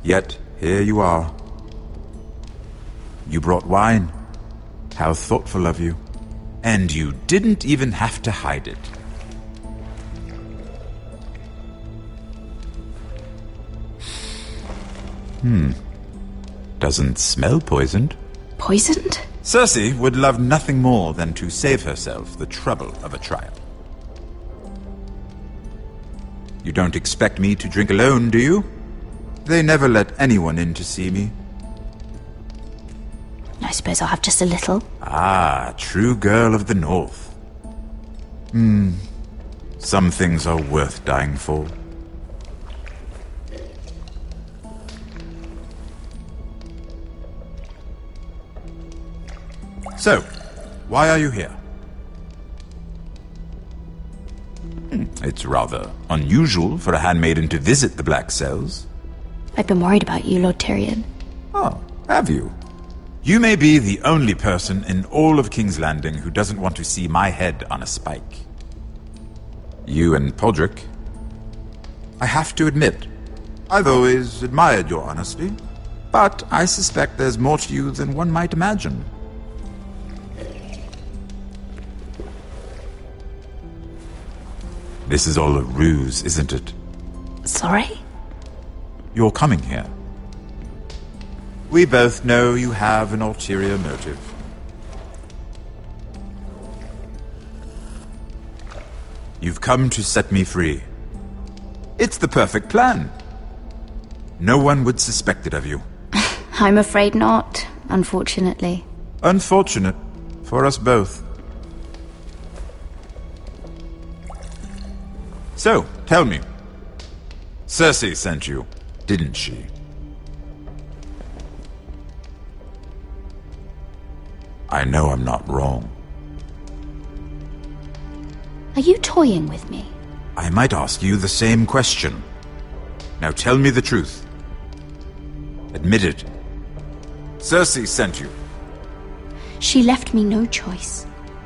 Yet, here you are. You brought wine. How thoughtful of you. And you didn't even have to hide it. Doesn't smell poisoned. Poisoned? Cersei would love nothing more than to save herself the trouble of a trial. You don't expect me to drink alone, do you? They never let anyone in to see me. I suppose I'll have just a little. Ah, true girl of the North. Some things are worth dying for. So, why are you here? It's rather unusual for a handmaiden to visit the Black Cells. I've been worried about you, Lord Tyrion. Oh, have you? You may be the only person in all of King's Landing who doesn't want to see my head on a spike. You and Podrick. I have to admit, I've always admired your honesty, but I suspect there's more to you than one might imagine. This is all a ruse, isn't it? Sorry? You're coming here. We both know you have an ulterior motive. You've come to set me free. It's the perfect plan. No one would suspect it of you. I'm afraid not, unfortunately. Unfortunate for us both. So, tell me. Cersei sent you, didn't she? I know I'm not wrong. Are you toying with me? I might ask you the same question. Now tell me the truth. Admit it. Cersei sent you. She left me no choice.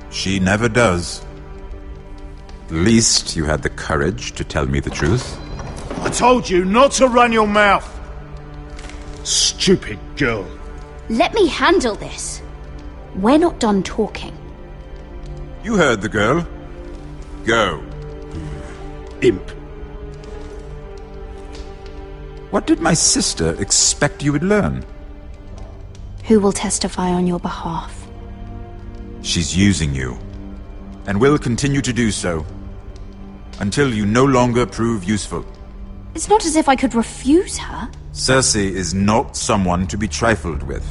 She never does. At least you had the courage to tell me the truth. I told you not to run your mouth! Stupid girl. Let me handle this. We're not done talking. You heard the girl. Go. Imp. What did my sister expect you would learn? Who will testify on your behalf? She's using you, and will continue to do so, until you no longer prove useful. It's not as if I could refuse her. Cersei is not someone to be trifled with.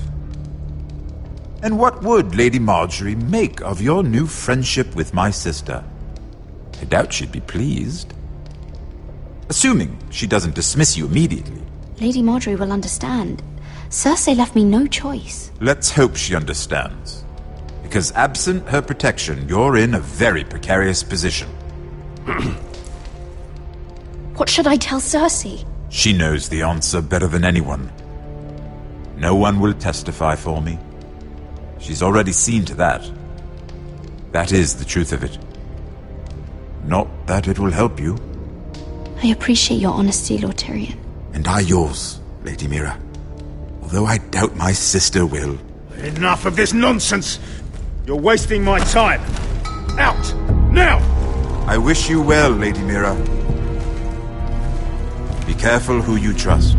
And what would Lady Margaery make of your new friendship with my sister? I doubt she'd be pleased. Assuming she doesn't dismiss you immediately. Lady Margaery will understand. Cersei left me no choice. Let's hope she understands. Because absent her protection, you're in a very precarious position. What should I tell Cersei? She knows the answer better than anyone. No one will testify for me. She's already seen to that. That is the truth of it. Not that it will help you. I appreciate your honesty, Lord Tyrion. And I yours, Lady Mira. Although I doubt my sister will. Enough of this nonsense! You're wasting my time! Out! Now! I I wish you well, Lady Mira. Be careful who you trust.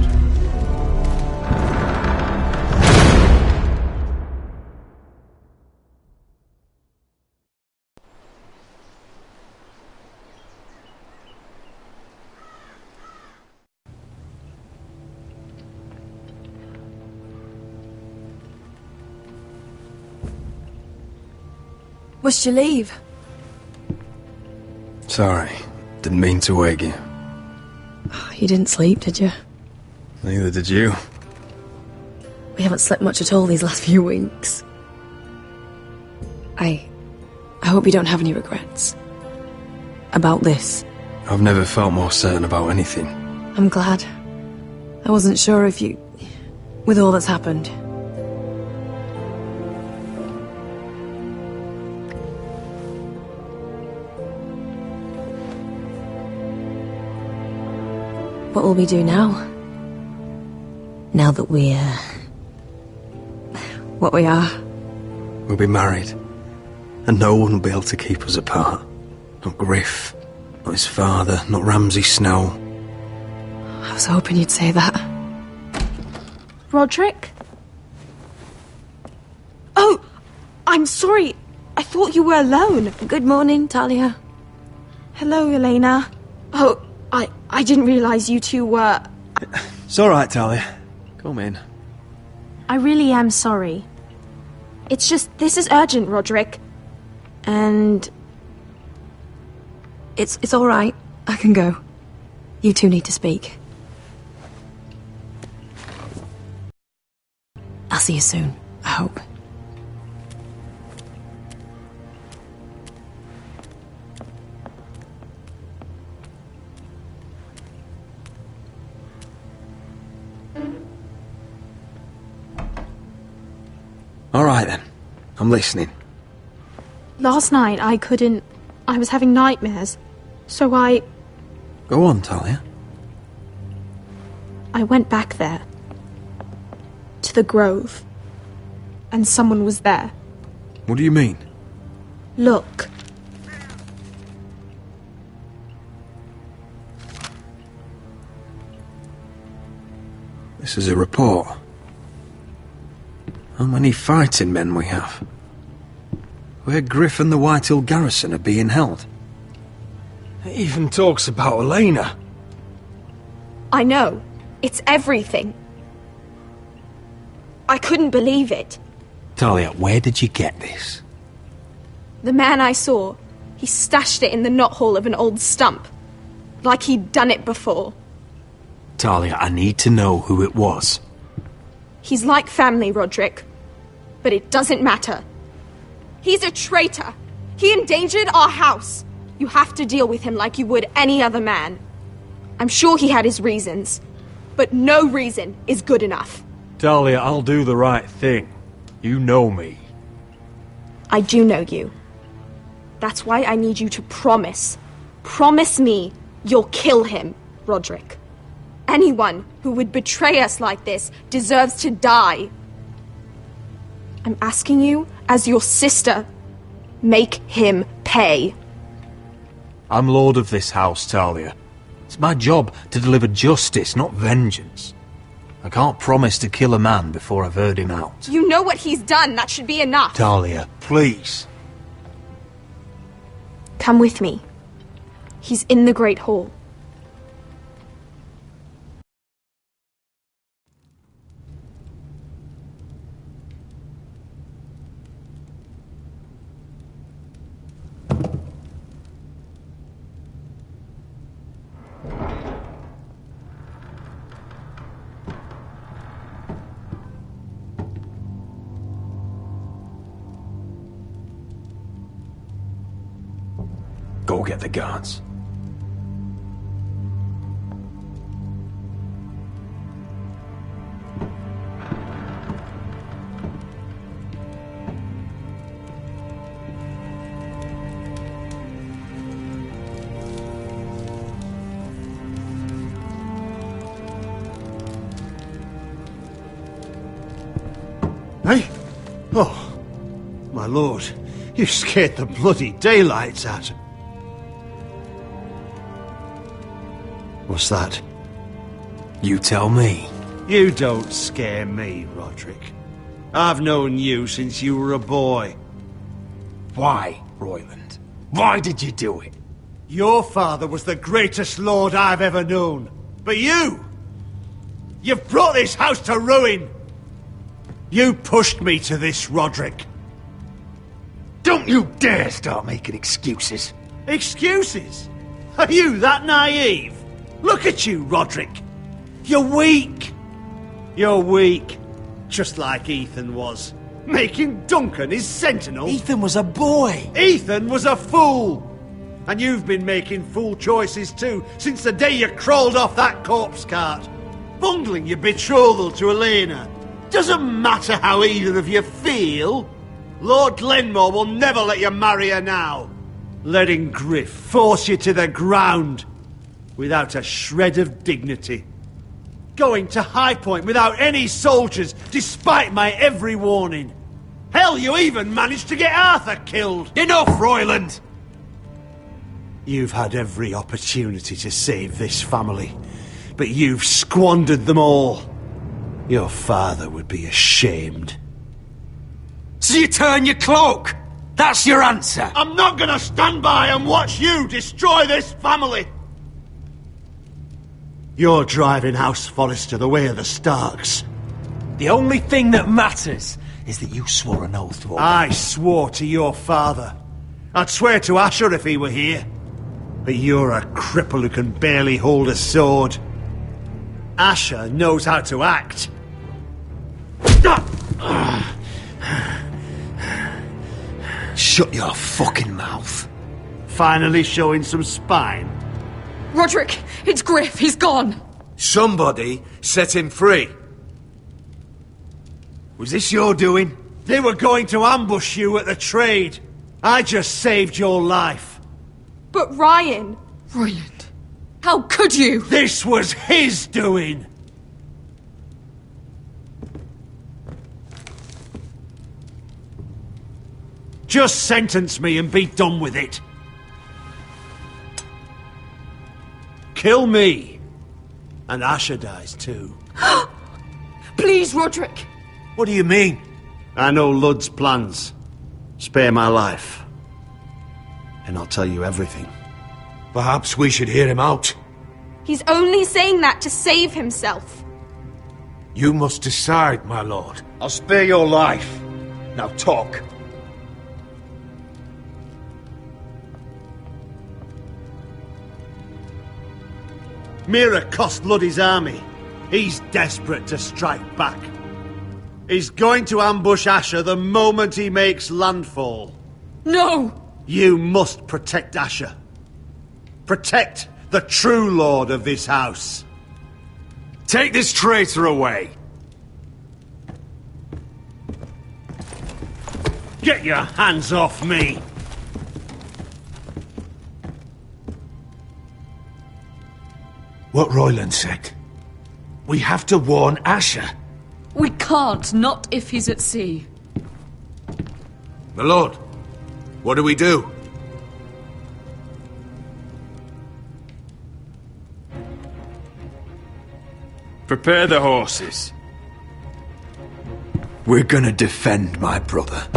Must you leave? Sorry, didn't mean to wake you. You didn't sleep, did you? Neither did you. We haven't slept much at all these last few weeks. I hope you don't have any regrets. About this. I've never felt more certain about anything. I'm glad. I wasn't sure if you... with all that's happened. What will we do now? Now that we're... what we are. We'll be married. And no one will be able to keep us apart. Not Gryff, not his father, not Ramsay Snow. I was hoping you'd say that. Rodrik? Oh, I'm sorry. I thought you were alone. Good morning, Talia. Hello, Elena. Oh, I didn't realize you two were... It's alright, Talia. Come in. I really am sorry. It's just, this is urgent, Rodrik. And... It's alright. I can go. You two need to speak. I'll see you soon, I hope. Alright then. I'm listening. Last night I was having nightmares. So I Go on, Talia. went back there. To the grove. And someone was there. What do you mean? Look. This is a report. How many fighting men we have? Where Gryff and the Whitehills garrison are being held. It even talks about Elena. I know. It's everything. I couldn't believe it. Talia, where did you get this? The man I saw, he stashed it in the knothole of an old stump. Like he'd done it before. Talia, I need to know who it was. He's like family, Rodrik. But it doesn't matter. He's a traitor. He endangered our house. You have to deal with him like you would any other man. I'm sure he had his reasons. But no reason is good enough. Talia, I'll do the right thing. You know me. I do know you. That's why I need you to promise. Promise me you'll kill him, Rodrik. Anyone who would betray us like this deserves to die. I'm asking you, as your sister, make him pay. I'm lord of this house, Talia. It's my job to deliver justice, not vengeance. I can't promise to kill a man before I've heard him out. You know what he's done. That should be enough. Talia, please. Come with me. He's in the Great Hall. Go get the guards. Hey? Oh, my lord, you scared the bloody daylights out of me. What's that? You tell me. You don't scare me, Rodrik. I've known you since you were a boy. Why, Royland? Why did you do it? Your father was the greatest lord I've ever known. But you've brought this house to ruin. You pushed me to this, Rodrik. Don't you dare start making excuses. Excuses? Are you that naive? Look at you, Rodrik. You're weak. You're weak. Just like Ethan was. Making Duncan his sentinel. Ethan was a boy. Ethan was a fool. And you've been making fool choices too, since the day you crawled off that corpse cart. Bungling your betrothal to Elena. Doesn't matter how either of you feel. Lord Glenmore will never let you marry her now. Letting Gryff force you to the ground. Without a shred of dignity. Going to High Point without any soldiers, despite my every warning. Hell, you even managed to get Arthur killed! Enough, Royland! You've had every opportunity to save this family, but you've squandered them all. Your father would be ashamed. So you turn your cloak? That's your answer? I'm not gonna stand by and watch you destroy this family! You're driving House Forrester the way of the Starks. The only thing that matters is that you swore an oath to obey. I swore to your father. I'd swear to Asher if he were here. But you're a cripple who can barely hold a sword. Asher knows how to act. Shut your fucking mouth. Finally showing some spine. Rodrik, it's Gryff. He's gone. Somebody set him free. Was this your doing? They were going to ambush you at the trade. I just saved your life. But Ryan... Royland, how could you? This was his doing. Just sentence me and be done with it. Kill me. And Asher dies too. Please, Rodrik. What do you mean? I know Ludd's plans. Spare my life. And I'll tell you everything. Perhaps we should hear him out. He's only saying that to save himself. You must decide, my lord. I'll spare your life. Now talk. Mira cost Ludd his army. He's desperate to strike back. He's going to ambush Asher the moment he makes landfall. No! You must protect Asher. Protect the true lord of this house. Take this traitor away. Get your hands off me! What Royland said. We have to warn Asher. We can't, not if he's at sea. My lord, what do we do? Prepare the horses. We're gonna defend my brother.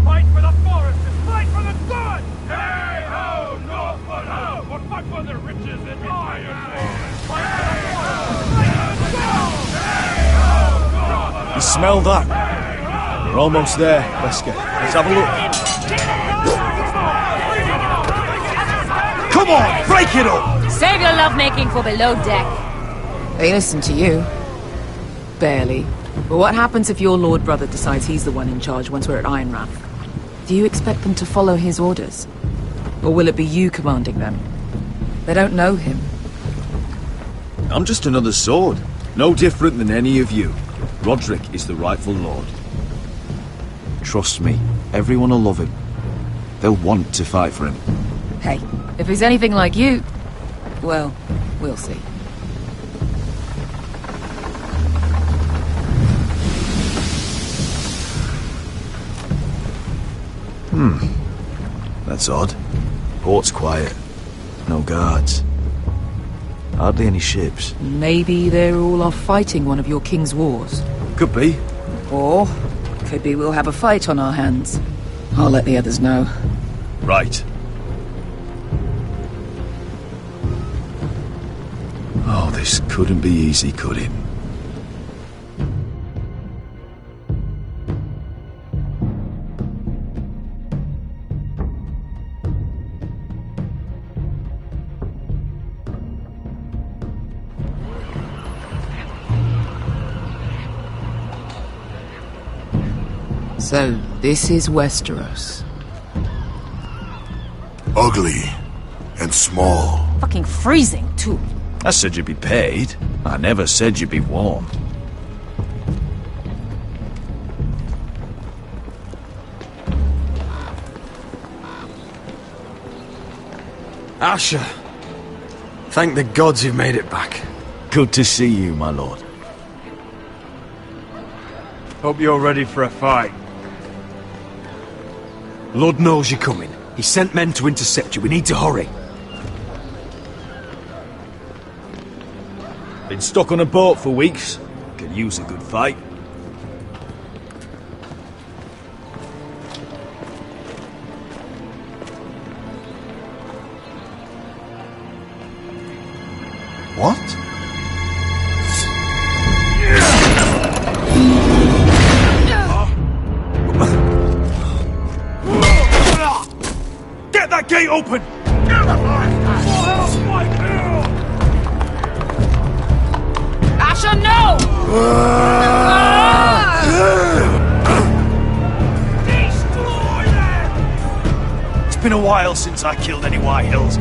Fight for the Forresters! Fight for the sun! Hey ho, Northwood ho! Or fight for the riches and iron! You smell that? We're almost there, Beskha. Let's have a look. Come on, break it up! Save your lovemaking for below deck. They listen to you. Barely. But what happens if your lord brother decides he's the one in charge once we're at Ironrath? Do you expect them to follow his orders? Or will it be you commanding them? They don't know him. I'm just another sword. No different than any of you. Rodrik is the rightful lord. Trust me, everyone will love him. They'll want to fight for him. Hey, if he's anything like you, well, we'll see. That's odd. Port's quiet. No guards. Hardly any ships. Maybe they're all off fighting one of your king's wars. Could be. Or could be we'll have a fight on our hands. I'll let the others know. Right. Oh, this couldn't be easy, could it? So, this is Westeros. Ugly and small. Fucking freezing, too. I said you'd be paid. I never said you'd be warm. Asher! Thank the gods you've made it back. Good to see you, my lord. Hope you're ready for a fight. Lord knows you're coming. He sent men to intercept you. We need to hurry. Been stuck on a boat for weeks. Could use a good fight. What? Get that gate open! Asher, no! It's been a while since I killed any Whitehills.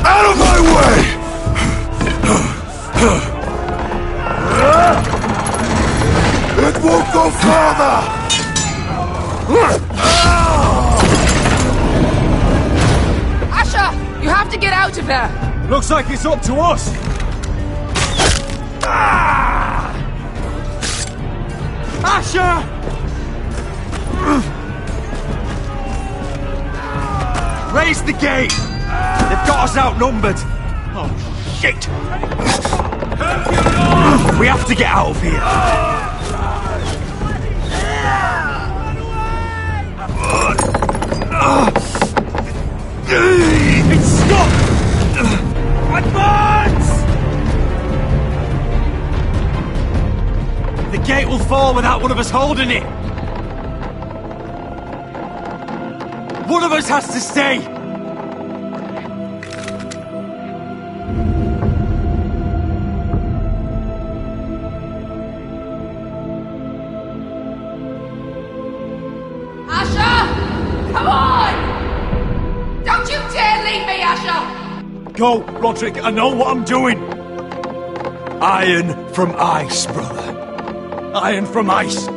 Out of my way! It won't go further! Asher, you have to get out of there! Looks like it's up to us! Asher! Raise the gate! They've got us outnumbered! Oh, shit! We have to get out of here! It's stuck! Advance! The gate will fall without one of us holding it! One of us has to stay! Go, Rodrik, I know what I'm doing! Iron from ice, brother. Iron from ice.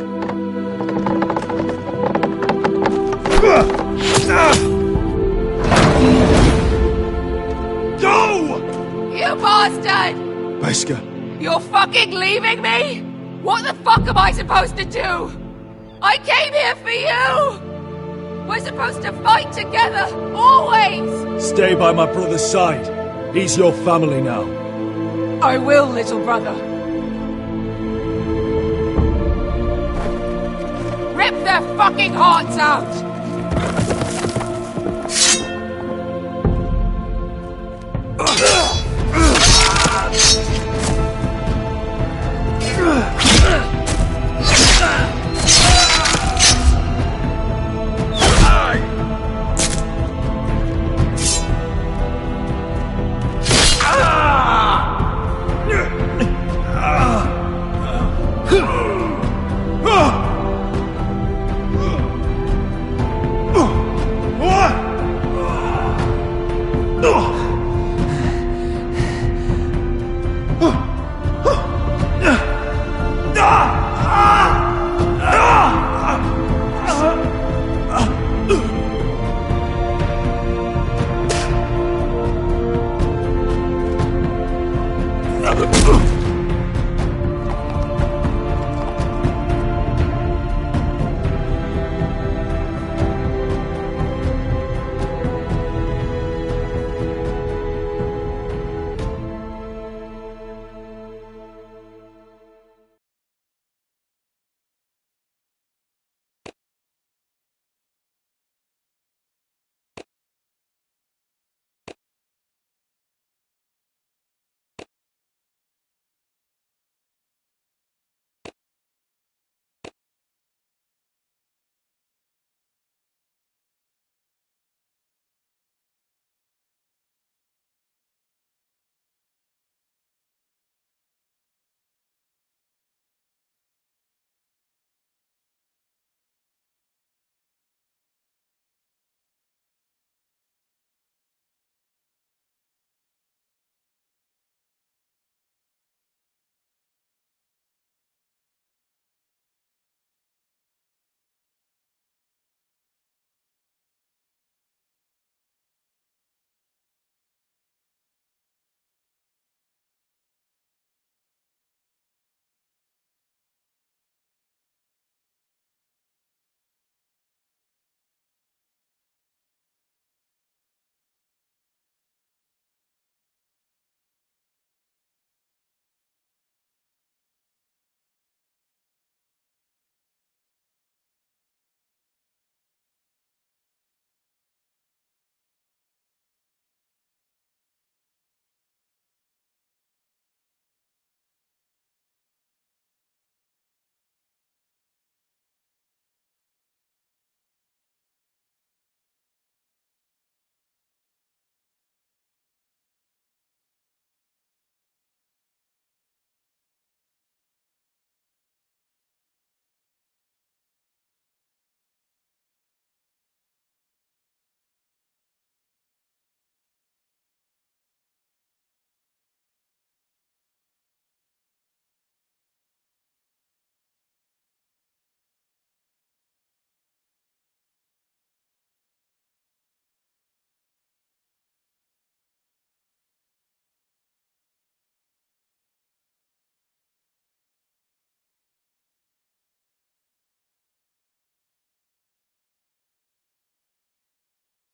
Go! You bastard! Beskha. You're fucking leaving me? What the fuck am I supposed to do? I came here for you! We're supposed to fight together, always! Stay by my brother's side. He's your family now. I will, little brother. Rip their fucking hearts out!